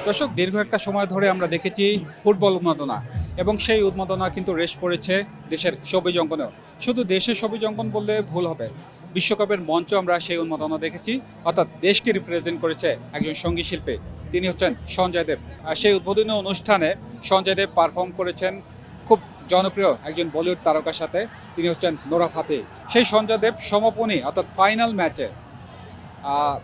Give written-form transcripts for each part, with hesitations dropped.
দর্শক, দীর্ঘ একটা সময় ধরে আমরা দেখেছি ফুটবল উন্মাদনা এবং সেই উন্মাদনা কিন্তু রেশ পড়েছে দেশের সবুজ অঙ্গনেও। শুধু দেশের সবুজ অঙ্গন বললে ভুল হবে, বিশ্বকাপের মঞ্চ আমরা সেই উন্মাদনা দেখেছি, অর্থাৎ দেশকে রিপ্রেজেন্ট করেছে একজন সঙ্গীত শিল্পী, তিনি হচ্ছেন সঞ্জয় দেব। আর সেই উদ্বোধনী অনুষ্ঠানে সঞ্জয় দেব পারফর্ম করেছেন খুব জনপ্রিয় একজন বলিউড তারকার সাথে, তিনি হচ্ছেন নোরা ফাতেহি। সেই সঞ্জয় দেব সমাপনী অর্থাৎ ফাইনাল ম্যাচে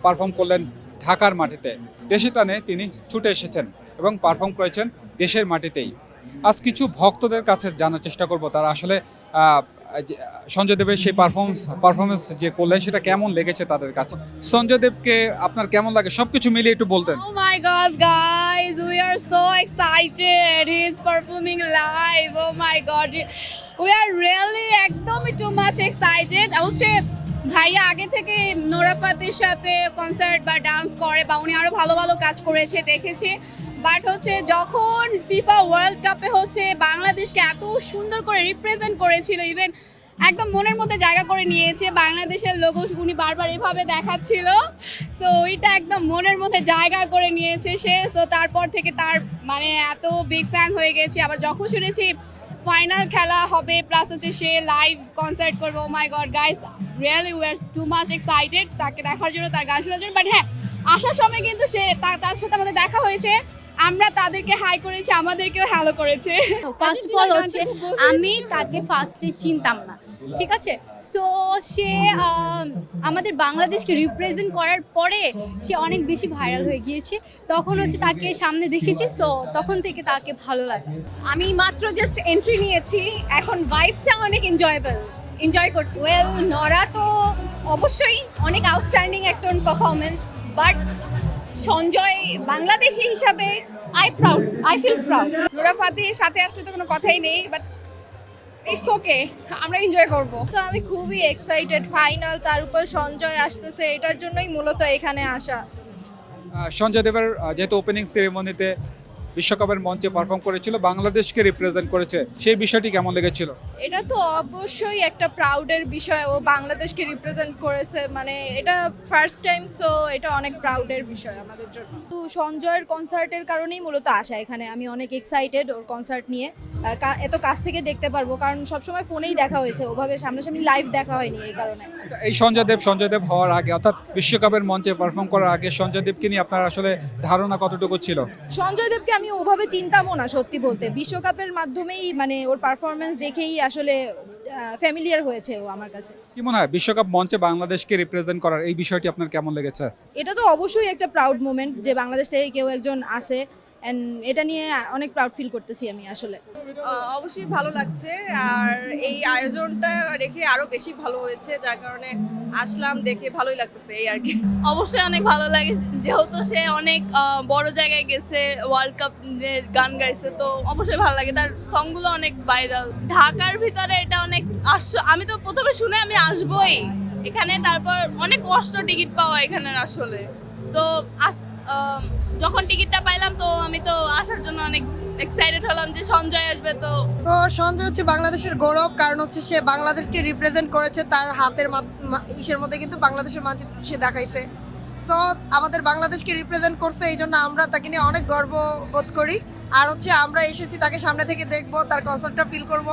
পারফর্ম করলেন ঢাকার মাটিতে। দেশে টানে তিনি ছুটে এসেছেন এবং পারফর্ম করেছেন দেশের মাটিতেই। আজ কিছু ভক্তদের কাছে জানার চেষ্টা করব তারা আসলে সঞ্জয় দেবের সেই পারফরমেন্স যে করলেন সেটা কেমন লেগেছে তাদের কাছে। সঞ্জয় দেবকে আপনার কেমন লাগে সবকিছু মিলিয়ে একটু বলতেন। Oh my gosh, guys, we are so excited. He is performing live. Oh my god, we are really একদমই too much excited. I would say ভাইয়া আগে থেকে নোরা ফাতেহির সাথে কনসার্ট বা ডান্স করে বা উনি আরো ভালো ভালো কাজ করেছে দেখেছি, বাট হচ্ছে যখন ফিফা ওয়ার্ল্ড কাপে হচ্ছে বাংলাদেশকে এত সুন্দর করে রিপ্রেজেন্ট করেছিল, ইভেন একদম মনের মধ্যে জায়গা করে নিয়েছে, বাংলাদেশের লোগো উনি বারবার এভাবে দেখাচ্ছিল, সো ওইটা একদম মনের মধ্যে জায়গা করে নিয়েছে সে। সো তারপর থেকে তার মানে এত বিগ ফ্যান হয়ে গেছি। আবার যখন শুনেছি ফাইনাল খেলা হবে প্লাস হচ্ছে সে লাইভ কনসার্ট করবে, oh my god guys, really we are too much excited তাকে দেখার জন্য, তার গান শোনার জন্য। বাট হ্যাঁ, আসার সময় কিন্তু সে তার সাথে আমাদের দেখা হয়েছে, আমরা তাদেরকে হাই করেছি, আমাদেরকেও হ্যালো করেছে। ফার্স্ট অফ অল হচ্ছে আমি তাকে ফার্স্টে চিনতাম না, ঠিক আছে। সো সে আমাদের বাংলাদেশকে রিপ্রেজেন্ট করার পরে সে অনেক বেশি ভাইরাল হয়ে গিয়েছে, তখন হচ্ছে তাকে সামনে দেখেছি, সো তখন থেকে তাকে ভালো লাগে। আমি মাত্র জাস্ট এন্ট্রি নিয়েছি, এখন ভাইবটা অনেক এনজয় করছি। ওয়েল, নরা তো অবশ্যই অনেক আউটস্ট্যান্ডিং একটা পারফরমেন্স, বাট সঞ্জয় বাংলাদেশি হিসাবে আই ফিল প্রাউড। নোরা ফাতেহির সাথে আসলে তো কোনো কথাই নেই, বাট ইটস ওকে, আমরা এনজয় করব। তো আমি খুবই এক্সাইটেড, ফাইনাল তার উপর সঞ্জয় আসতেছে, এটার জন্যই মূলত এখানে আসা। সঞ্জয় দেবের যেহেতু ওপেনিং সেরেমনিতে বিশ্বকাপের মঞ্চে পারফর্ম করেছিল, বাংলাদেশকে রিপ্রেজেন্ট করেছে, সেই বিষয়টি কেমন লেগেছিল? এটা তো অবশ্যই একটা প্রাউডের বিষয়, ও বাংলাদেশকে রিপ্রেজেন্ট করেছে, মানে এটা ফার্স্ট টাইম, সো এটা অনেক প্রাউডের বিষয় আমাদের জন্য। তো সঞ্জয়ের কনসার্টের কারণেই মূলত আসা এখানে, আমি অনেক এক্সাইটেড ওর কনসার্ট নিয়ে, এত কাছ থেকে দেখতে পারবো, কারণ সবসময় ফোনেই দেখা হয়েছে, ওভাবে সামনাসামনি লাইভ দেখা হয়নি, এই কারণে। এই সঞ্জয় দেব হওয়ার আগে অর্থাৎ বিশ্বকাপের মঞ্চে পারফর্ম করার আগে সঞ্জয় দেবকে নিয়ে আপনার আসলে ধারণা কতটুকু ছিল? সঞ্জয় দেবকে আমি ওভাবে চিনতামও না সত্যি বলতে, বিশ্বকাপের মাধ্যমেই মানে ওর পারফরমেন্স দেখেই আসলে ফ্যামিলিয়ার হয়েছে ও আমার কাছে। কি মনে হয় বিশ্বকাপ মঞ্চে বাংলাদেশকে রিপ্রেজেন্ট করার এই বিষয়টি আপনার কেমন লেগেছে? এটা তো অবশ্যই একটা প্রাউড মোমেন্ট যে বাংলাদেশ থেকে কেউ একজন আসে, এন্ড এটা নিয়ে অনেক প্রাউড ফিল করতেছি আমি আসলে। অবশ্যই ভালো লাগছে, আর এই আয়োজনটা রেখে আরো বেশি ভালো হয়েছে, যার কারণে আসলাম, দেখে ভালোই লাগতেছে এই আর কি। অবশ্যই অনেক ভালো লাগে, যেহেতু সে অনেক বড় জায়গায় গেছে, ওয়ার্ল্ড কাপ গান গাইছে, তো অবশ্যই ভালো লাগে, তার সংগুলো অনেক ভাইরাল। ঢাকার ভিতরে এটা অনেক আমি তো প্রথমে শুনে আমি আসবোই এখানে, তারপর অনেক কষ্ট টিকিট পাওয়া এখানে আসলে, তো যখন টিকিটটা পাইলাম তো আমি তো আসার জন্য অনেক এক্সাইটেড হলাম যে সঞ্জয় আসবে। তো সঞ্জয় হচ্ছে বাংলাদেশের গৌরব, কারণ হচ্ছে সে বাংলাদেশকে রিপ্রেজেন্ট করেছে, তার হাতের ইসের মধ্যে কিন্তু বাংলাদেশের মানচিত্র সে দেখাইছে, সো আমাদের বাংলাদেশকে রিপ্রেজেন্ট করছে, এই জন্য আমরা তাকে নিয়ে অনেক গর্ব বোধ করি। আর হচ্ছে আমরা এসেছি তাকে সামনে থেকে দেখবো, তার কনসার্টটা ফিল করবো।